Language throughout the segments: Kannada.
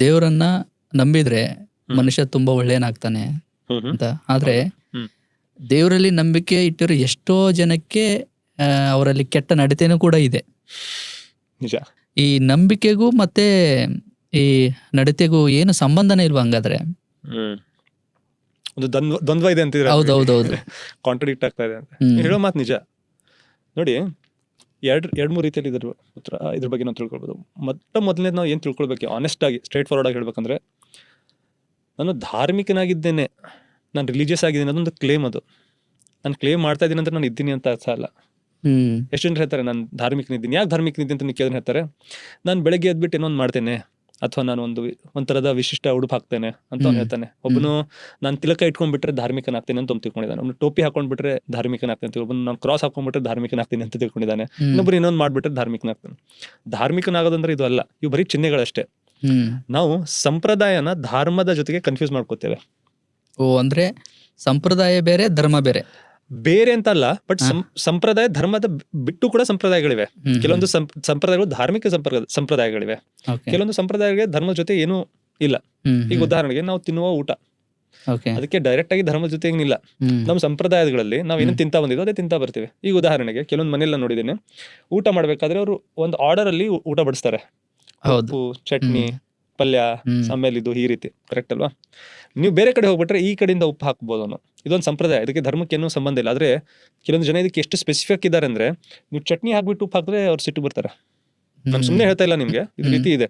ದೇವರನ್ನ ನಂಬಿದ್ರೆ ಹ್ಮ್. ಮನುಷ್ಯ ತುಂಬಾ ಒಳ್ಳೆಯನಾಗ್ತಾನೆ ಹ್ಮ್ ಹ್ಮ್ ಅಂತ. ಆದ್ರೆ ಹ್ಮ್. ದೇವರಲ್ಲಿ ನಂಬಿಕೆ ಇಟ್ಟಿರೋ ಎಷ್ಟೋ ಜನಕ್ಕೆ ಅವರಲ್ಲಿ ಕೆಟ್ಟ ನಡತೆನೂ ಕೂಡ ಇದೆ. ನಿಜ. ಈ ನಂಬಿಕೆಗೂ ಮತ್ತೆ ಈ ನಡತೆಗೂ ಏನು ಸಂಬಂಧನೇ ಇಲ್ವಾ ಹಂಗಾದ್ರೆ? ಒಂದು ದ್ವಂದ್ವ ಇದೆ ಅಂತಿದ್ರೆ ಹೌದೌದೌದು. ಕಾಂಟ್ರಡಿಕ್ಟ್ ಆಗ್ತಾ ಇದೆ ಅಂತ ಹ್ಮ್. ನೀವ್ ಹೇಳೋ ಮಾತು ನಿಜ. ನೋಡಿ, ಎರಡು ಮೂರು ರೀತಿಯಲ್ಲಿ ಇದ್ರ ಬಗ್ಗೆ ನಾವು ತಿಳ್ಕೊಳ್ಬೋದು. ಮೊದಲನೇದು ನಾವು ಏನು ತಿಳ್ಕೊಳ್ಬೇಕು, ಆನೆಸ್ಟ್ ಆಗಿ ಸ್ಟ್ರೇಟ್ ಫಾರ್ವರ್ಡ್ ಆಗಿ ಹೇಳ್ಬೇಕಂದ್ರೆ, ನಾನು ಧಾರ್ಮಿಕನಾಗಿದ್ದೇನೆ, ನಾನು ರಿಲಿಜಿಯಸ್ ಆಗಿದ್ದೀನಿ ಅದೊಂದು ಕ್ಲೇಮ್. ಅದು ನಾನು ಕ್ಲೇಮ್ ಮಾಡ್ತಾ ಇದ್ದೀನಿ ಅಂತ ನಾನು ಇದ್ದೀನಿ ಅಂತ ಅರ್ಥ ಅಲ್ಲ. ಎಷ್ಟು ಜನ ಹೇಳ್ತಾರೆ ನಾನು ಧಾರ್ಮಿಕನಿದ್ದೀನಿ. ಯಾಕೆ ಧಾರ್ಮಿಕನಿದ್ದೀನಿ ಅಂತ ನೀವು ಕೇಳಿದ್ರೆ ಹೇಳ್ತಾರೆ, ನಾನು ಬೆಳಗ್ಗೆ ಎದ್ಬಿಟ್ಟು ಏನೊಂದು ಮಾಡ್ತೇನೆ, ಅಥವಾ ನಾನು ಒಂಥರದ ವಿಶಿಷ್ಟ ಉಡುಪು ಹಾಕ್ತೇನೆ ಅಂತ ಅವ್ನು ಹೇಳ್ತಾನೆ. ಒಬ್ಬನು ನಾನು ತಿಲಕ ಇಟ್ಕೊಂಡ್ಬಿಟ್ರೆ ಧಾರ್ಮಿಕನಾಗ್ತೇನೆ ಅಂತ ತಿಳ್ಕೊಂಡಿದ್ದಾನೆ. ಒಬ್ಬನು ಟೋಪಿ ಹಾಕೊಂಡ್ಬಿಟ್ರೆ ಧಾರ್ಮಿಕನಾಗ್ತೇನೆ ಅಂತ, ಒಬ್ಬನು ನಾನು ಕ್ರಾಸ್ ಹಾಕೊಂಡ್ಬಿಟ್ರೆ ಧಾರ್ಮಿಕನಾಗ್ತೀನಿ ಅಂತ ತಿಳ್ಕೊಂಡಿದ್ದಾನೆ. ಇನ್ನೊಬ್ರು ಇನ್ನೊಂದು ಮಾಡ್ಬಿಟ್ರೆ ಧಾರ್ಮಿಕನಾಗ್ತಾನೆ. ಧಾರ್ಮಿಕನಾಗೋದಂದ್ರೆ ಇದು ಅಲ್ಲ, ಇವು ಬರೀ ಚಿಹ್ನೆಗಳಷ್ಟೇ. ನಾವು ಸಂಪ್ರದಾಯನ ಧರ್ಮದ ಜೊತೆಗೆ ಕನ್ಫ್ಯೂಸ್ ಮಾಡ್ಕೋತೇವೆ. ಅಂದ್ರೆ ಸಂಪ್ರದಾಯ ಬೇರೆ, ಧರ್ಮ ಬೇರೆ. ಬೇರೆ ಅಂತ ಅಲ್ಲ, ಬಟ್ ಸಂಪ್ರದಾಯ ಧರ್ಮದ ಬಿಟ್ಟು ಕೂಡ ಸಂಪ್ರದಾಯಗಳಿವೆ. ಕೆಲವೊಂದು ಸಂಪ್ರದಾಯಗಳು ಧಾರ್ಮಿಕ ಸಂಪ್ರದಾಯಗಳಿವೆ. ಕೆಲವೊಂದು ಸಂಪ್ರದಾಯಗಳಿಗೆ ಧರ್ಮದ ಜೊತೆ ಏನೂ ಇಲ್ಲ. ಈಗ ಉದಾಹರಣೆಗೆ ನಾವು ತಿನ್ನುವ ಊಟ, ಅದಕ್ಕೆ ಡೈರೆಕ್ಟ್ ಆಗಿ ಧರ್ಮದ ಜೊತೆ ಏನಿಲ್ಲ. ನಮ್ಮ ಸಂಪ್ರದಾಯಗಳಲ್ಲಿ ನಾವು ಏನು ತಿಂತಾ ಬಂದಿದ್ವು ಅದೇ ತಿಂತಾ ಬರ್ತೀವಿ. ಈಗ ಉದಾಹರಣೆಗೆ ಕೆಲವೊಂದು ಮನೆಯಲ್ಲ ನೋಡಿದ್ದೇನೆ, ಊಟ ಮಾಡ್ಬೇಕಾದ್ರೆ ಅವರು ಒಂದು ಆರ್ಡರ್ ಅಲ್ಲಿ ಊಟ ಬಡಿಸ್ತಾರೆ. ಉಪ್ಪು, ಚಟ್ನಿ, ಪಲ್ಯ, ಆಮೇಲೆ ಇದು ಈ ರೀತಿ. ಕರೆಕ್ಟ್ ಅಲ್ವಾ? ನೀವು ಬೇರೆ ಕಡೆ ಹೋಗ್ಬಿಟ್ರೆ ಈ ಕಡೆಯಿಂದ ಉಪ್ಪು ಹಾಕ್ಬೋದು ಅನ್ನೋ ಇದೊಂದು ಸಂಪ್ರದಾಯ. ಇದಕ್ಕೆ ಧರ್ಮಕ್ಕೆ ಏನೂ ಸಂಬಂಧ ಇಲ್ಲ. ಆದ್ರೆ ಕೆಲವೊಂದು ಜನ ಇದಕ್ಕೆ ಎಷ್ಟು ಸ್ಪೆಸಿಫಿಕ್ ಇದ್ದಾರೆ ಅಂದ್ರೆ, ನೀವು ಚಟ್ನಿ ಹಾಕ್ಬಿಟ್ಟು ಉಪ್ಪು ಹಾಕಿದ್ರೆ ಅವ್ರು ಸಿಟ್ಟು ಬರ್ತಾರೆ. ನಾನು ಸುಮ್ಮನೆ ಹೇಳ್ತಾ ಇಲ್ಲ ನಿಮ್ಗೆ, ಇದು ರೀತಿ ಇದೆ.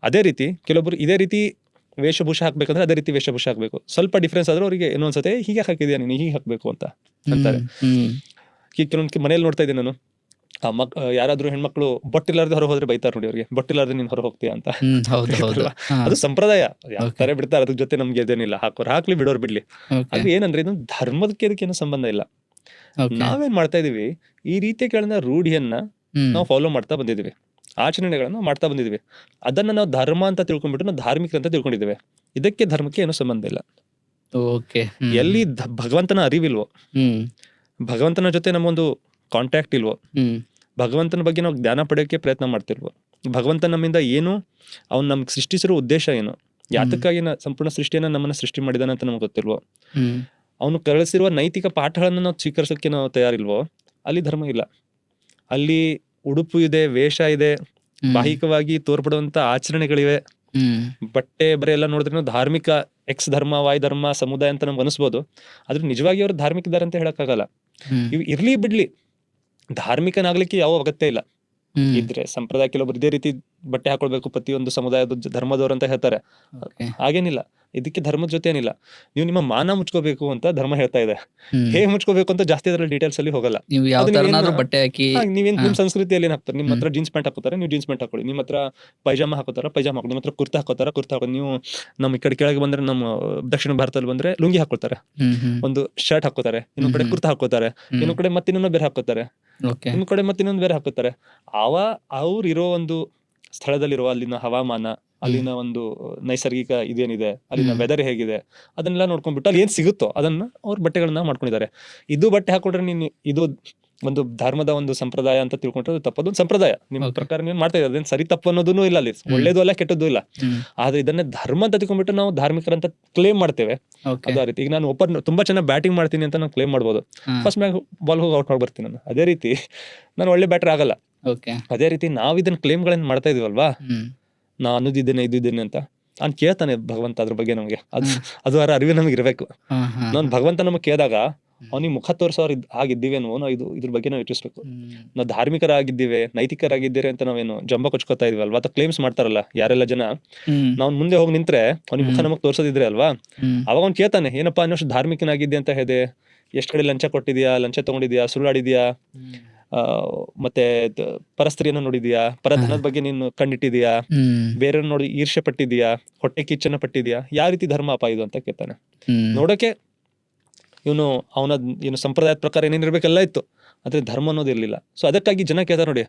ಅದೇ ರೀತಿ ಕೆಲವೊಬ್ರು ಇದೇ ರೀತಿ ವೇಷಭೂಷ ಹಾಕ್ಬೇಕಂದ್ರೆ ಅದೇ ರೀತಿ ವೇಷಭೂಷ ಹಾಕ್ಬೇಕು. ಸ್ವಲ್ಪ ಡಿಫ್ರೆನ್ಸ್ ಆದ್ರೆ ಅವರಿಗೆ ಏನೋ ಅನ್ಸುತ್ತೆ, ಹೀಗೆ ಹಾಕಿದ್ಯಾ ನೀನು, ಹೀಗೆ ಹಾಕ್ಬೇಕು ಅಂತ ಅಂತಾರೆ. ಈಗ ಕೆಲವೊಂದು ಮನೇಲಿ ನೋಡ್ತಾ ಇದ್ದೀನಿ ನಾನು, ಯಾರಾದ್ರೂ ಹೆಣ್ಮಕ್ಳು ಬೊಟ್ಟಿಲ್ಲಾರ್ದೆ ಹೊರ ಹೋದ್ರೆ ಬೈತಾರೆ ನೋಡಿ ಅವ್ರಿಗೆ, ಬೊಟ್ಟಿಲ್ಲಾರ್ದೆ ನೀನ್ ಹೊರ ಹೋಗ್ತೀಯ ಅಂತ. ಅದು ಸಂಪ್ರದಾಯ, ಯಾವ್ತಾರೆ ಬಿಡ್ತಾರೆ, ಅದ್ರ ಜೊತೆ ನಮ್ಗೆ ಇದೇನಿಲ್ಲ, ಹಾಕೋರು ಹಾಕ್ಲಿ, ಬಿಡೋರ್ ಬಿಡ್ಲಿ. ಆದ್ರೆ ಏನಂದ್ರೆ ಇದು ಧರ್ಮದಕ್ಕೆ ಅದಕ್ಕೆ ಏನೂ ಸಂಬಂಧ ಇಲ್ಲ. ನಾವೇನ್ ಮಾಡ್ತಾ ಇದೀವಿ, ಈ ರೀತಿಗಳನ್ನ ರೂಢಿಯನ್ನ ನಾವು ಫಾಲೋ ಮಾಡ್ತಾ ಬಂದಿದೀವಿ, ಆಚರಣೆಗಳನ್ನ ಮಾಡ್ತಾ ಬಂದಿದೀವಿ. ಅದನ್ನ ನಾವು ಧರ್ಮ ಅಂತ ತಿಳ್ಕೊಂಡ್ಬಿಟ್ಟು ನಾವು ಧಾರ್ಮಿಕ ಅಂತ ತಿಳ್ಕೊಂಡಿದ್ದೇವೆ. ಇದಕ್ಕೆ ಧರ್ಮಕ್ಕೆ ಏನೂ ಸಂಬಂಧ ಇಲ್ಲ. ಎಲ್ಲಿ ಭಗವಂತನ ಅರಿವಿಲ್ವೋ, ಭಗವಂತನ ಜೊತೆ ನಮ್ಮೊಂದು ಕಾಂಟ್ಯಾಕ್ಟ್ ಇಲ್ವೋ, ಭಗವಂತನ ಬಗ್ಗೆ ನಾವು ಜ್ಞಾನ ಪಡೆಯೋಕೆ ಪ್ರಯತ್ನ ಮಾಡ್ತಿಲ್ವೋ, ಭಗವಂತ ನಮ್ಮಿಂದ ಏನು, ಅವ್ನು ನಮ್ಗೆ ಸೃಷ್ಟಿಸಿರೋ ಉದ್ದೇಶ ಏನು, ಯಾತಕ್ಕಾಗಿ ಸಂಪೂರ್ಣ ಸೃಷ್ಟಿಯನ್ನ ನಮ್ಮನ್ನ ಸೃಷ್ಟಿ ಮಾಡಿದಾನೆ ಅಂತ ನಮ್ಗೆ ಗೊತ್ತಿಲ್ವೋ, ಅವನು ಕಳಿಸಿರುವ ನೈತಿಕ ಪಾಠಗಳನ್ನ ನಾವು ಸ್ವೀಕರಿಸೋಕೆ ನಾವು ತಯಾರಿಲ್ವೋ, ಅಲ್ಲಿ ಧರ್ಮ ಇಲ್ಲ. ಅಲ್ಲಿ ಉಡುಪು ಇದೆ, ವೇಷ ಇದೆ, ಬಾಹಿಕವಾಗಿ ತೋರ್ಪಡುವಂತ ಆಚರಣೆಗಳಿವೆ, ಬಟ್ಟೆ ಬರೆ ಎಲ್ಲ ನೋಡಿದ್ರೆ ಧಾರ್ಮಿಕ ಎಕ್ಸ್ ಧರ್ಮ, ವಾಯ್ ಧರ್ಮ, ಸಮುದಾಯ ಅಂತ ನಮ್ಗೆ ಅನಿಸ್ಬೋದು. ಆದ್ರೆ ನಿಜವಾಗಿ ಅವ್ರು ಧಾರ್ಮಿಕ ಇದ್ದಾರೆ ಅಂತ ಹೇಳಕ್ಕಾಗಲ್ಲ. ಇವ್ ಇರ್ಲಿ ಬಿಡ್ಲಿ, ಧಾರ್ಮಿಕನಾಗ್ಲಿಕ್ಕೆ ಯಾವ ಅಗತ್ಯ ಇಲ್ಲ. ಇದ್ರೆ ಸಂಪ್ರದಾಯ ಕೆಲವೊಬ್ರು ಇದೇ ರೀತಿ ಬಟ್ಟೆ ಹಾಕೊಳ್ಬೇಕು ಪ್ರತಿಯೊಂದು ಸಮುದಾಯದ ಧರ್ಮದವ್ರು ಅಂತ ಹೇಳ್ತಾರೆ. ಹಾಗೇನಿಲ್ಲ, ಇದಕ್ಕೆ ಧರ್ಮದ ಜೊತೆ ಏನಿಲ್ಲ. ನೀವು ನಿಮ್ಮ ಮಾನ ಮುಚ್ಕೋಬೇಕು ಅಂತ ಧರ್ಮ ಹೇಳ್ತಾ ಇದೆ. ಹೇಗೆ ಮುಚ್ಕೋಬೇಕು ಅಂತ ಜಾಸ್ತಿ ಅದ್ರಲ್ಲಿ ಡೀಟೇಲ್ಸ್ ಅಲ್ಲಿ ಹೋಗಲ್ಲ. ನೀವೇನ್ ನಿಮ್ ಸಂಸ್ಕೃತಿಯಲ್ಲಿ ಏನ್ ಹಾಕ್ತಾರೆ, ನಿಮ್ಮ ಹತ್ರ ಜೀನ್ಸ್ ಪ್ಯಾಂಟ್ ಹಾಕೋತಾರೆ, ನೀವು ಜೀನ್ಸ್ ಪ್ಯಾಂಟ್ ಹಾಕೊಳ್ಳಿ. ನಿಮ್ಮ ಹತ್ರ ಪೈಜಾಮ ಹಾಕೋತಾರ, ಪೈಜಾಮ ಹಾಕೊಳ್ಳಿ. ನಿಮ್ಮ ಹತ್ರ ಕುರ್ತಾ ಹಾಕೋತಾರ, ಕುರ್ತಾ ಹಾಕೊಳ್ಳಿ. ನೀವು ನಮ್ಮ ಈ ಕಡೆ ಕೆಳಗೆ ಬಂದ್ರೆ, ನಮ್ಮ ದಕ್ಷಿಣ ಭಾರತದಲ್ಲಿ ಬಂದ್ರೆ ಲುಂಗಿ ಹಾಕೋತಾರೆ, ಒಂದು ಶರ್ಟ್ ಹಾಕೋತಾರೆ, ಇನ್ನೊಂದ್ ಕಡೆ ಕುರ್ತಾ ಹಾಕೋತಾರೆ, ಇನ್ನೊಂದ್ ಕಡೆ ಮತ್ತಿನ್ನೊಂದು ಬೇರೆ ಹಾಕೋತಾರೆ, ಇನ್ನೊಂದ್ ಕಡೆ ಮತ್ತಿನ್ನೊಂದು ಬೇರೆ ಹಾಕೋತಾರೆ. ಅವ್ರು ಇರೋ ಒಂದು ಸ್ಥಳದಲ್ಲಿರುವ ಅಲ್ಲಿನ ಹವಾಮಾನ, ಅಲ್ಲಿನ ಒಂದು ನೈಸರ್ಗಿಕ ಇದೇನಿದೆ, ಅಲ್ಲಿನ ವೆದರ್ ಹೇಗಿದೆ, ಅದನ್ನೆಲ್ಲ ನೋಡ್ಕೊಂಡ್ಬಿಟ್ಟು ಅಲ್ಲಿ ಏನ್ ಸಿಗುತ್ತೋ ಅದನ್ನ ಅವ್ರ ಬಟ್ಟೆಗಳನ್ನ ಮಾಡ್ಕೊಂಡಿದ್ದಾರೆ. ಇದು ಬಟ್ಟೆ ಹಾಕೊಂಡ್ರೆ ನೀನು ಇದು ಒಂದು ಧರ್ಮದ ಒಂದು ಸಂಪ್ರದಾಯ ಅಂತ ತಿಳ್ಕೊಂಡ್ರೆ ತಪ್ಪದೊಂದು ಸಂಪ್ರದಾಯ. ನಿಮ್ಮ ಪ್ರಕಾರ ನೀವು ಮಾಡ್ತಾ ಇದ್ದಾರೆ, ಅದೇನು ಸರಿ ತಪ್ಪು ಅನ್ನೋದೂ ಇಲ್ಲ, ಅಲ್ಲಿ ಒಳ್ಳೇದು ಅಲ್ಲ ಕೆಟ್ಟದ್ದು ಇಲ್ಲ. ಆದ್ರೆ ಇದನ್ನೇ ಧರ್ಮ ಅಂತ ತಿಳ್ಕೊಂಡ್ಬಿಟ್ಟು ನಾವು ಧಾರ್ಮಿಕರಂತ ಕ್ಲೇಮ್ ಮಾಡ್ತೇವೆ. ಅದೇ ರೀತಿ ಈಗ ನಾನು ತುಂಬಾ ಚೆನ್ನಾಗಿ ಬ್ಯಾಟಿಂಗ್ ಮಾಡ್ತೀನಿ ಅಂತ ನಾನು ಕ್ಲೇಮ್ ಮಾಡ್ಬೋದು, ಫಸ್ಟ್ ಮ್ಯಾಚ್ ಬಾಲ್ ಹೋಗಿ ಔಟ್ ಮಾಡ್ಬರ್ತೀನಿ ನಾನು. ಅದೇ ರೀತಿ ನಾನು ಒಳ್ಳೆ ಬ್ಯಾಟರ್ ಆಗಲ್ಲ. ಅದೇ ರೀತಿ ನಾವ್ ಇದನ್ನ ಕ್ಲೇಮ್ಗಳನ್ನ ಮಾಡ್ತಾ ಇದೀವಲ್ವಾ, ನಾನು ಅನ್ನೋದಿದ್ದೇನೆ ಇದ್ದೇನೆ ಅಂತ. ನಾನು ಕೇಳ್ತಾನೆ ಭಗವಂತ ಅದ್ರ ಬಗ್ಗೆ ನಮ್ಗೆ, ಅದು ಅರಿವು ನಮ್ಗೆ ಇರ್ಬೇಕು. ನಾನು ಭಗವಂತ ನಮಗೆ ಕೇಳಿದಾಗ ಅವ್ನಿಗೆ ಮುಖ ತೋರಿಸೋರು ಆಗಿದ್ದೀವೇನೋ, ನಾವು ಇದ್ರ ಬಗ್ಗೆ ನಾವು ಯೋಚಿಸ್ಬೇಕು. ನಾವು ಧಾರ್ಮಿಕರಾಗಿದ್ದೀವಿ, ನೈತಿಕರಾಗಿದ್ದೀರಿ ಅಂತ ನಾವೇನು ಜಂಬ ಕೊಚ್ಕೋತಾ ಇದೀವಲ್ವಾ, ಅಥವಾ ಕ್ಲೇಮ್ಸ್ ಮಾಡ್ತಾರಲ್ಲ ಯಾರೆಲ್ಲ ಜನ, ನಾವ್ ಮುಂದೆ ಹೋಗಿ ನಿಂತ್ರೆ ಅವ್ನಿಗೆ ಮುಖ ನಮಗ್ ತೋರ್ಸೋದಿದ್ರೆ ಅಲ್ವಾ, ಅವಾಗ ಅವ್ನು ಕೇಳ್ತಾನೆ, ಏನಪ್ಪಾ ಅನ್ನೋಷ್ಟು ಧಾರ್ಮಿಕನಾಗಿದ್ದೆ ಅಂತ ಹೇಳಿದೆ, ಎಷ್ಟ್ ಕಡೆ ಲಂಚ ಕೊಟ್ಟಿದ್ಯಾ, ಲಂಚ ತಗೊಂಡಿದ್ಯಾ, ಸುಳ್ಳಾಡಿದ್ಯಾ, ಮತ್ತೆ ಪರಸ್ತ್ರೀಯನ್ನ ನೋಡಿದ್ಯಾ, ಪರಧನದ ಬಗ್ಗೆ ನೀನು ಕಂಡಿಟ್ಟಿದ್ಯಾ, ಬೇರೆ ನೋಡಿ ಈರ್ಷ್ಯ ಪಟ್ಟಿದ್ಯಾ, ಹೊಟ್ಟೆ ಕಿಚ್ಚನ್ನ ಪಟ್ಟಿದ್ಯಾ, ಯಾವ ರೀತಿ ಧರ್ಮ ಅಪ್ಪ ಇದು ಅಂತ ಕೇಳ್ತಾನೆ. ನೋಡೋಕೆ ಅವನ ಸಂಪ್ರದಾಯದ ಪ್ರಕಾರ ಏನೇನಿರ್ಬೇಕೆಲ್ಲ ಇತ್ತು, ಆದ್ರೆ ಧರ್ಮ ಅನ್ನೋದು ಇರ್ಲಿಲ್ಲ. ಸೊ ಅದಕ್ಕಾಗಿ ಜನ ಕೇಳ್ತಾರೆ ನೋಡಿ,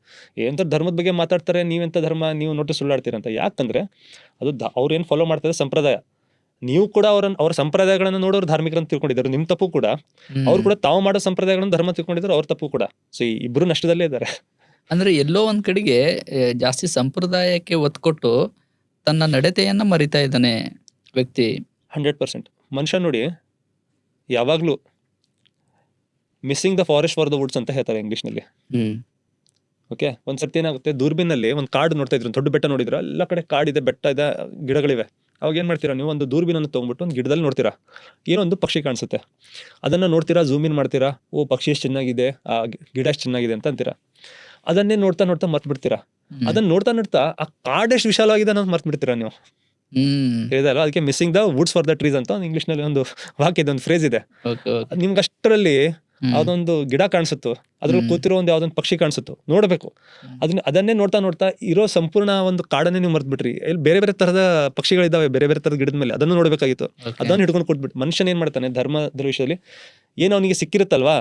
ಎಂತ ಧರ್ಮದ ಬಗ್ಗೆ ಮಾತಾಡ್ತಾರೆ, ನೀವೆಂತ ಧರ್ಮ, ನೀವು ನೋಟು ಸುಳ್ಳಾಡ್ತೀರಂತ. ಯಾಕಂದ್ರೆ ಅದು ಅವ್ರು ಏನ್ ಫಾಲೋ ಮಾಡ್ತಾರೆ ಸಂಪ್ರದಾಯ. ನೀವು ಕೂಡ ಅವ್ರ ಸಂಪ್ರದಾಯಗಳನ್ನ ನೋಡೋರು ಧಾರ್ಮಿಕರನ್ನು ತಿಳ್ಕೊಂಡಿದ್ದಾರೆ, ನಿಮ್ ತಪ್ಪು ಕೂಡ. ಅವ್ರು ಕೂಡ ತಾವು ಮಾಡೋ ಸಂಪ್ರದಾಯಗಳನ್ನ ಧರ್ಮ ತಿಳ್ಕೊಂಡಿದ್ರು, ಅವ್ರ ತಪ್ಪು ಕೂಡ. ಸೊ ಇಬ್ರು ನಷ್ಟದಲ್ಲೇ ಇದ್ದಾರೆ. ಅಂದ್ರೆ ಎಲ್ಲೋ ಒಂದ್ ಕಡೆಗೆ ಜಾಸ್ತಿ ಸಂಪ್ರದಾಯಕ್ಕೆ ಒತ್ತು ಕೊಟ್ಟು ತನ್ನ ನಡತೆಯನ್ನ ಮರಿತಾ ಇದ್ದಾನೆ ವ್ಯಕ್ತಿ. 100%. ಮನುಷ್ಯ ನೋಡಿ ಯಾವಾಗ್ಲೂ missing the forest for the Woods ಅಂತ ಹೇಳ್ತಾರೆ ಇಂಗ್ಲಿಷ್ನಲ್ಲಿ. ಓಕೆ, ಒಂದ್ಸರ್ತಿ ಏನಾಗುತ್ತೆ, ದೂರ್ಬಿನಲ್ಲಿ ಒಂದು ಕಾಡು ನೋಡ್ತಾ ಇದ್ರು, ದೊಡ್ಡ ಬೆಟ್ಟ ನೋಡಿದ್ರ, ಎಲ್ಲ ಕಡೆ ಕಾಡಿದೆ, ಬೆಟ್ಟ ಇದೆ, ಗಿಡಗಳಿವೆ. ಅವಾಗ ಏನ್ ಮಾಡ್ತೀರಾ ನೀವು, ಒಂದು ದೂರ್ಬಿನನ್ನು ತೊಗೊಂಡ್ಬಿಟ್ಟು ಒಂದು ಗಿಡದಲ್ಲಿ ನೋಡ್ತೀರಾ, ಏನೋ ಒಂದು ಪಕ್ಷಿ ಕಾಣಿಸುತ್ತೆ, ಅದನ್ನ ನೋಡ್ತೀರಾ, ಝೂಮ್ ಇನ್ ಮಾಡ್ತೀರಾ, ಓ ಪಕ್ಷಿ ಎಷ್ಟು ಚೆನ್ನಾಗಿದೆ, ಆ ಗಿಡ ಎಷ್ಟು ಚೆನ್ನಾಗಿದೆ ಅಂತ ಅಂತೀರಾ. ಅದನ್ನೇ ನೋಡ್ತಾ ನೋಡ್ತಾ ಮರ್ತ್ ಬಿಡ್ತೀರಾ. ಅದನ್ನ ನೋಡ್ತಾ ನೋಡ್ತಾ ಆ ಕಾಡೆಷ್ಟು ವಿಶಾಲವಾಗಿದೆ ಅನ್ನೋದು ಮರ್ತ್ ಬಿಡ್ತೀರಾ ನೀವು. ಹೇಳಿದಲ್ಲ, ಅದಕ್ಕೆ missing the Woods for the trees ಅಂತ ಇಂಗ್ಲಿಷ್ ನಲ್ಲಿ ಒಂದು ವಾಕ್ಯ ಇದೆ, ಒಂದು ಫ್ರೇಸ್ ಇದೆ. ನಿಮ್ಗೆ ಅಷ್ಟರಲ್ಲಿ ಅದೊಂದು ಗಿಡ ಕಾಣಿಸುತ್ತೋ, ಅದ್ರಲ್ಲಿ ಕೂತಿರೋ ಒಂದು ಯಾವ್ದೊಂದು ಪಕ್ಷಿ ಕಾಣಿಸುತ್ತೋ, ನೋಡ್ಬೇಕು. ಅದನ್ನೇ ನೋಡ್ತಾ ನೋಡ್ತಾ ಇರೋ ಸಂಪೂರ್ಣ ಒಂದು ಕಾಡನ್ನೇ ನೀವು ಮರ್ತ್ ಬಿಟ್ರಿ. ಇಲ್ಲಿ ಬೇರೆ ಬೇರೆ ತರದ ಪಕ್ಷಿಗಳಿದಾವೆ, ಬೇರೆ ಬೇರೆ ತರದ ಗಿಡದ ಮೇಲೆ, ಅದನ್ನು ನೋಡ್ಬೇಕಾಗಿತ್ತು. ಅದನ್ನು ಹಿಡ್ಕೊಂಡು ಕೊಟ್ಬಿಟ್ಟು ಮನುಷ್ಯನ ಏನ್ ಮಾಡ್ತಾನೆ, ಧರ್ಮದ ವಿಷಯದಲ್ಲಿ ಏನೋ ಅವನಿಗೆ ಸಿಕ್ಕಿರುತ್ತಲ್ವಾ,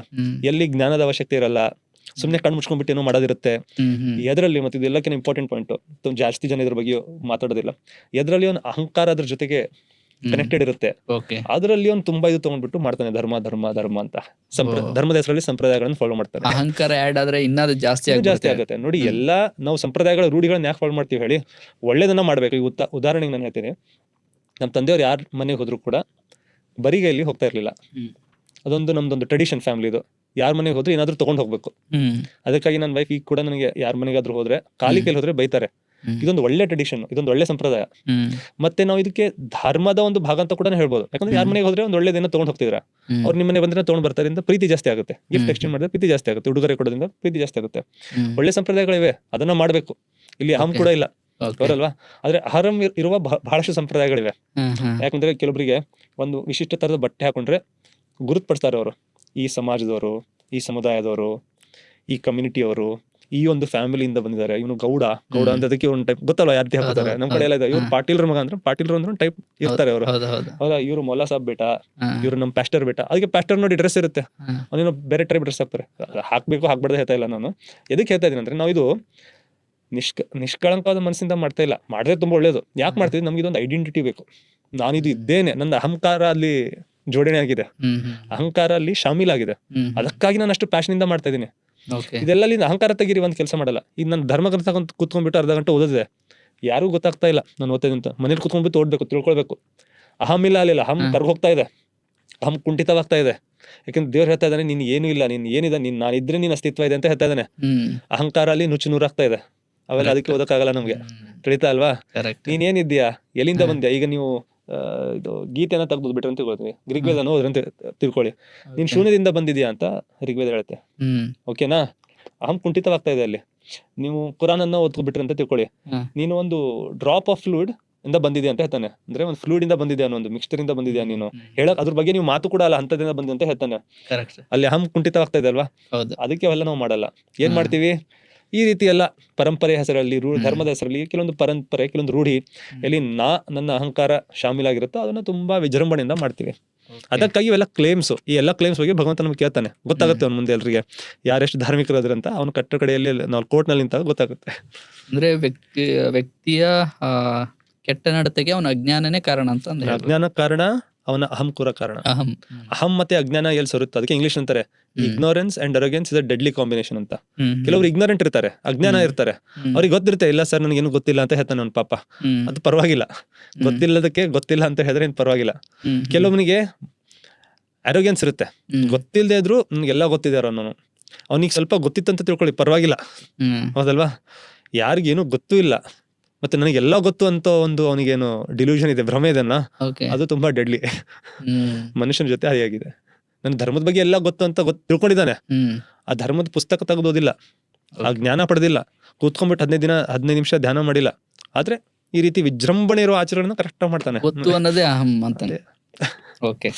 ಎಲ್ಲಿ ಜ್ಞಾನದ ಅವಶ್ಯಕತೆ ಇರಲ್ಲ, ಸುಮ್ನೆ ಕಣ್ಣು ಮುಚ್ಕೊಂಡ್ಬಿಟ್ಟು ಏನೋ ಮಾಡೋದಿರುತ್ತೆ. ಎದ್ರಲ್ಲಿ ಮತ್ತೆ ಇದೆಲ್ಲಕ್ಕಿಂತ ಇಂಪಾರ್ಟೆಂಟ್ ಪಾಯಿಂಟ್, ಜಾಸ್ತಿ ಜನ ಇದ್ರ ಬಗ್ಗೆ ಮಾತಾಡೋದಿಲ್ಲ, ಎದ್ರಲ್ಲಿ ಒಂದು ಅಹಂಕಾರ ಅದ್ರ ಜೊತೆಗೆ ಕನೆಕ್ಟೆಡ್ ಇರುತ್ತೆ. ಅದರಲ್ಲಿ ಒಂದು ತುಂಬಾ ಇದು ತಗೊಂಡ್ಬಿಟ್ಟು ಮಾಡ್ತಾನೆ, ಧರ್ಮ ಧರ್ಮ ಧರ್ಮ ಅಂತ ಧರ್ಮದ ಹೆಸರಲ್ಲಿ ಸಂಪ್ರದಾಯಗಳನ್ನು ಫಾಲೋ ಮಾಡ್ತಾನೆ. ಅಹಂಕಾರ ಆಡ್ ಆದ್ರೆ ಇನ್ನೂ ಜಾಸ್ತಿ ಆಗುತ್ತೆ. ನೋಡಿ, ಎಲ್ಲಾ ನಾವು ಸಂಪ್ರದಾಯಗಳ ರೂಢಿಗಳನ್ನ ಯಾಕೆ ಫಾಲೋ ಮಾಡ್ತೀವಿ ಹೇಳಿ, ಒಳ್ಳೇದನ್ನ ಮಾಡ್ಬೇಕು. ಈಗ ಉದಾಹರಣೆಗೆ ನಾನು ಹೇಳ್ತೀನಿ, ನಮ್ಮ ತಂದೆಯವ್ರು ಯಾರ ಮನೆಗೆ ಹೋದ್ರು ಕೂಡ ಬರಿಗೈಲಿ ಹೋಗ್ತಾ ಇರ್ಲಿಲ್ಲ. ಅದೊಂದು ನಮ್ದೊಂದು ಟ್ರೆಡಿಷನ್ ಫ್ಯಾಮಿಲಿದು. ಯಾರ ಮನೆಗೆ ಹೋದ್ರೆ ಏನಾದ್ರು ತಗೊಂಡ್ ಹೋಗ್ಬೇಕು. ಅದಕ್ಕಾಗಿ ನನ್ನ ವೈಫ್ ಈಗ ಕೂಡ ನನಗೆ ಯಾರ ಮನೆಗಾದ್ರೂ ಹೋದ್ರೆ ಖಾಲಿ ಕೈಲಿ ಹೋದ್ರೆ ಬೈತಾರೆ. ಇದೊಂದು ಒಳ್ಳೆ ಟ್ರೆಡಿಷನ್, ಇದೊಂದು ಒಳ್ಳೆ ಸಂಪ್ರದಾಯ. ಮತ್ತೆ ನಾವು ಇದಕ್ಕೆ ಧರ್ಮದ ಒಂದು ಭಾಗ ಅಂತ ಕೂಡ ಹೇಳ್ಬೋದು. ಯಾಕಂದ್ರೆ ಯಾರ ಮನೆಗೆ ಹೋದ್ರೆ ಒಂದು ಒಳ್ಳೆದೇನೋ ತಗೊಂಡ್ ಹೋಗ್ತಿದ್ರ, ಅವ್ರು ನಿಮ್ಮ ಮನೆ ಬಂದ್ರೆ ತಗೊಂಡ್ ಬರ್ತಾರೆ, ಪ್ರೀತಿ ಜಾಸ್ತಿ ಆಗುತ್ತೆ. ಗಿಫ್ಟ್ ಎಕ್ಸ್ಚೇಂಜ್ ಮಾಡಿದ್ರೆ ಪ್ರೀತಿ ಜಾಸ್ತಿ ಆಗುತ್ತೆ, ಉಡುಗೊರೆ ಕೊಡೋದ್ರಿಂದ ಪ್ರೀತಿ ಜಾಸ್ತಿ ಆಗುತ್ತೆ. ಒಳ್ಳೆ ಸಂಪ್ರದಾಯಗಳಿವೆ, ಅದನ್ನ ಮಾಡ್ಬೇಕು. ಇಲ್ಲಿ ಅಹಂ ಕೂಡ ಇಲ್ಲ, ಅವರಲ್ವಾ. ಆದ್ರೆ ಅಹರಂ ಇರುವ ಬಹಳಷ್ಟು ಸಂಪ್ರದಾಯಗಳಿವೆ. ಯಾಕಂದ್ರೆ ಕೆಲವರಿಗೆ ಒಂದು ವಿಶಿಷ್ಟ ತರದ ಬಟ್ಟೆ ಹಾಕೊಂಡ್ರೆ ಗುರುತ್ಪಡಿಸ್ತಾರೆ ಅವರು, ಈ ಸಮಾಜದವರು, ಈ ಸಮುದಾಯದವರು, ಈ ಕಮ್ಯುನಿಟಿಯವರು, ಈ ಒಂದು ಫ್ಯಾಮಿಲಿಯಿಂದ ಬಂದಿದ್ದಾರೆ, ಇವನು ಗೌಡ ಅಂತದಕ್ಕೆ ಒಂದು ಟೈಪ್ ಗೊತ್ತಲ್ಲ, ಯಾರ್ತಿ ಹಾಕೋತಾರೆ. ನಮ್ ಕಡೆ ಎಲ್ಲ ಇದೆ, ಇವ್ರು ಪಾಟೀಲ್ರ ಮಗ ಅಂದ್ರೆ ಪಾಟೀಲ್ರು ಅಂದ್ರೆ ಒಂದು ಟೈಪ್ ಇರ್ತಾರೆ ಅವರು. ಹೌದಾ, ಇವ್ರು ಮೊಲ್ಲಾ ಸಾಬ್ ಬೇಟ, ಇವ್ರು ನಮ್ ಪ್ಯಾಸ್ಟರ್ ಬೇಟ. ಅದಕ್ಕೆ ಪ್ಯಾಸ್ಟರ್ ನೋಡಿ ಡ್ರೆಸ್ ಇರುತ್ತೆ, ಅವನೇನೋ ಬೇರೆ ಟೈಪ್ ಡ್ರೆಸ್ ಹಾಕ್ತಾರೆ. ಹಾಕ್ಬೇಕು ಹಾಕ್ಬಾರ್ದು ಹೇಳ್ತಾ ಇಲ್ಲ ನಾನು. ಎದಕ್ಕೆ ಹೇಳ್ತಾ ಇದೀನಿ ಅಂದ್ರೆ, ನಾವು ಇದು ನಿಷ್ಕಳಂಕವಾದ ಮನಸ್ಸಿಂದ ಮಾಡ್ತಾ ಇಲ್ಲ, ಮಾಡಿದ್ರೆ ತುಂಬಾ ಒಳ್ಳೇದು. ಯಾಕೆ ಮಾಡ್ತಿದ್ವಿ, ನಮ್ಗೆ ಇದೊಂದು ಐಡೆಂಟಿಟಿ ಬೇಕು. ನಾನಿದು ಇದ್ದೇನೆ, ನನ್ನ ಅಹಂಕಾರ ಅಲ್ಲಿ ಜೋಡಣೆ ಆಗಿದೆ, ಅಹಂಕಾರ ಅಲ್ಲಿ ಶಾಮೀಲಾಗಿದೆ. ಅದಕ್ಕಾಗಿ ನಾನು ಅಷ್ಟು ಪ್ಯಾಷನ್ ಇಂದ ಮಾಡ್ತಾ ಇದ್ದೀನಿ. ಇದೆಲ್ಲ ಅಹಂಕಾರ ತೆಗೀರಿ, ಒಂದ್ ಕೆಲಸ ಮಾಡಲ್ಲ. ಈಗ ನನ್ನ ಧರ್ಮ ಗ್ರಂಥ ಕೂತ್ಕೊಂಡ್ಬಿಟ್ಟು ಅರ್ಧ ಗಂಟೆ ಓದಿದೆ, ಯಾರಿಗೂ ಗೊತ್ತಾಗ್ತಾ ಇಲ್ಲ ನಾನು ಓದ್ತೇನೆ ಅಂತ. ಮನೇಲಿ ಕೂತ್ಕೊಂಡ್ಬಿಟ್ಟು ಓದ್ಬೇಕು, ತಿಳ್ಕೊಳ್ಬೇಕು. ಅಹಂ ಇಲ್ಲ, ಅಲ್ಲಿಲ್ಲ, ಅಹಂ ಕರ್ಗೋಗ್ತಾ ಇದೆ, ಅಹಂ ಕುಂಠಿತವಾಗ್ತಾ ಇದೆ. ಯಾಕಂದ್ರೆ ದೇವ್ರು ಹೇಳ್ತಾ ಇದ್ದಾನೆ, ನೀನ್ ಏನು ಇಲ್ಲ, ನೀನ್ ಏನಿದೆ, ನಾನಿದ್ರೆ ನೀನ್ ಅಸ್ತಿತ್ವ ಇದೆ ಅಂತ ಹೇಳ್ತಾ ಇದ್ದಾನೆ. ಅಹಂಕಾರ ಅಲ್ಲಿ ನುಚ್ಚು ನೂರಾಗ್ತಾ ಇದೆ, ಅವೆಲ್ಲ ಅದಕ್ಕೆ ಓದಕ್ಕಾಗಲ್ಲ ನಮ್ಗೆ, ತಿಳಿತಾ ಅಲ್ವಾ. ನೀನ್ ಏನಿದ್ಯಾ, ಎಲ್ಲಿಂದ ಬಂದ್ಯಾ. ಈಗ ನೀವು ಇದು ಗೀತೆನ ತೆಗ್ದು ಬಿಟ್ರೆ ಅಂತ ತಿಳ್ಕೊಳ್ತೀವಿ, ಋಗ್ವೇದನ ಹೋದ್ರಂತ ತಿಳ್ಕೊಳ್ಳಿ. ನೀನ್ ಶೂನ್ಯದಿಂದ ಬಂದಿದ್ಯಾ ಅಂತ ಋಗ್ವೇದ ಹೇಳುತ್ತೆ. ಓಕೆನಾ, ಅಹಂ ಕುಂಠಿತವಾಗ್ತಾ ಇದೆ ಅಲ್ಲಿ. ನೀವು ಕುರಾನನ್ನ ಓದ್ಕೊಬಿಟ್ರೆ ಅಂತ ತಿಳ್ಕೊಳ್ಳಿ, ನೀನು ಒಂದು ಡ್ರಾಪ್ ಆಫ್ ಫ್ಲೂಯಿಡ್ ಇಂದ ಬಂದಿದ್ಯಾ ಅಂತ ಹೇಳ್ತಾನೆ. ಅಂದ್ರೆ ಒಂದು ಫ್ಲೂಯಿಡ್ ಇಂದ ಬಂದಿದ್ಯಾ, ಒಂದು ಮಿಕ್ಸ್ಚರ್ ಇಂದ ಬಂದಿದ್ಯಾ ನೀನು, ಹೇಳಕ್ ಅದ್ರ ಬಗ್ಗೆ ನೀವು ಮಾತು ಕೂಡ ಅಲ್ಲ, ಹಂತದಿಂದ ಬಂದಿ ಅಂತ ಹೇಳ್ತಾನೆ. ಅಲ್ಲಿ ಅಹಂ ಕುಂಠಿತವಾಗ್ತಾ ಇದೆ ಅಲ್ವಾ. ಅದಕ್ಕೆ ಅವೆಲ್ಲ ನಾವು ಮಾಡಲ್ಲ. ಏನ್ ಮಾಡ್ತೀವಿ, ಈ ರೀತಿ ಎಲ್ಲ ಪರಂಪರೆ ಹೆಸರಲ್ಲಿ, ಧರ್ಮದ ಹೆಸರಲ್ಲಿ ಕೆಲವೊಂದು ಪರಂಪರೆ, ಕೆಲವೊಂದು ರೂಢಿ ಎಲ್ಲಿ ನನ್ನ ಅಹಂಕಾರ ಶಾಮೀಲಾಗಿರುತ್ತೋ ಅದನ್ನ ತುಂಬಾ ವಿಜೃಂಭಣೆಯಿಂದ ಮಾಡ್ತೀವಿ. ಅದಕ್ಕಾಗಿ ಇವೆಲ್ಲ ಕ್ಲೇಮ್ಸ್, ಈ ಎಲ್ಲ ಕ್ಲೇಮ್ಸ್ ಬಗ್ಗೆ ಭಗವಂತ ನಮ್ಗೆ ಕೇಳ್ತಾನೆ. ಗೊತ್ತಾಗುತ್ತೆ ಅವ್ನ ಮುಂದೆ ಎಲ್ರಿಗೆ ಯಾರೆಷ್ಟು ಧಾರ್ಮಿಕರಾದ್ರಂತ. ಅವ್ನು ಕಟ್ಟ ಕಡೆಯಲ್ಲಿ ನಾವು ಕೋರ್ಟ್ ನಲ್ಲಿ ನಿಂತಾಗ ಗೊತ್ತಾಗುತ್ತೆ. ಅಂದ್ರೆ ವ್ಯಕ್ತಿಯ ಕೆಟ್ಟ ನಡತೆಗೆ ಅವನ ಅಜ್ಞಾನನೇ ಕಾರಣ ಅಂತ. ಅಜ್ಞಾನ ಕಾರಣ, ಅವನ ಅಹಂ ಕೂಡ ಕಾರಣ. ಅಹಂ ಮತ್ತೆ ಅಜ್ಞಾನ ಎಲ್ಲಿ ಸರುತ್ತೆ, ಅದಕ್ಕೆ ಇಂಗ್ಲಿಷ್ ಅಂತಾರೆ ignorance and arrogance is a deadly combination ಅಂತ. ಕೆಲವರು ಇಗ್ನೋರೆಂಟ್ ಇರ್ತಾರೆ, ಅಜ್ಞಾನ ಇರ್ತಾರೆ, ಅವ್ರಿಗೆ ಗೊತ್ತಿರುತ್ತೆ, ಇಲ್ಲ ಸರ್ ನನಗೇನು ಗೊತ್ತಿಲ್ಲ ಅಂತ ಹೇಳ್ತಾನೆ ಅವ್ನ ಪಾಪ. ಅದು ಪರವಾಗಿಲ್ಲ, ಗೊತ್ತಿಲ್ಲದಕ್ಕೆ ಗೊತ್ತಿಲ್ಲ ಅಂತ ಹೇಳಿದ್ರೆ ಏನು ಪರವಾಗಿಲ್ಲ. ಕೆಲವನಿಗೆ ಅರೋಗೆನ್ಸ್ ಇರುತ್ತೆ, ಗೊತ್ತಿಲ್ಲದೆ ಇದ್ರು ನನ್ಗೆಲ್ಲ ಗೊತ್ತಿದೆ ಅನ್ನೋನು. ಅವನಿಗೆ ಸ್ವಲ್ಪ ಗೊತ್ತಿತ್ತಂತ ತಿಳ್ಕೊಳ್ಳಿ, ಪರವಾಗಿಲ್ಲ, ಹೌದಲ್ವಾ. ಯಾರಿಗೇನು ಗೊತ್ತೂ ಇಲ್ಲ ಮತ್ತೆ ನನಗೆಲ್ಲ ಗೊತ್ತು ಅಂತ ಒಂದು ಅವನಿಗೇನು ಡಿಲ್ಯೂಷನ್ ಇದೆ, ಭ್ರಮೆ ಇದನ್ನ, ಅದು ತುಂಬಾ ಡೆಡ್ಲಿ. ಮನುಷ್ಯನ ಜೊತೆ ಹಾಗೆ ನನ್ನ ಧರ್ಮದ ಬಗ್ಗೆ ಎಲ್ಲ ಗೊತ್ತು ಅಂತ ತಿಳ್ಕೊಂಡಿದ್ದಾನೆ, ಆ ಧರ್ಮದ ಪುಸ್ತಕ ತೆಗೆದೋದಿಲ್ಲ, ಆ ಜ್ಞಾನ ಪಡೆದಿಲ್ಲ, ಕೂತ್ಕೊಂಡ್ಬಿಟ್ಟು 15 ನಿಮಿಷ ಧ್ಯಾನ ಮಾಡಿಲ್ಲ, ಆದ್ರೆ ಈ ರೀತಿ ವಿಜೃಂಭಣೆ ಇರೋ ಆಚರಣೆನ ಕರೆಕ್ಟ್ ಆಗಿ ಮಾಡ್ತಾನೆ. ಗೊತ್ತು ಅನ್ನೋದೇ ಅಹಂ ಅಂತಾನೆ. ಓಕೆ.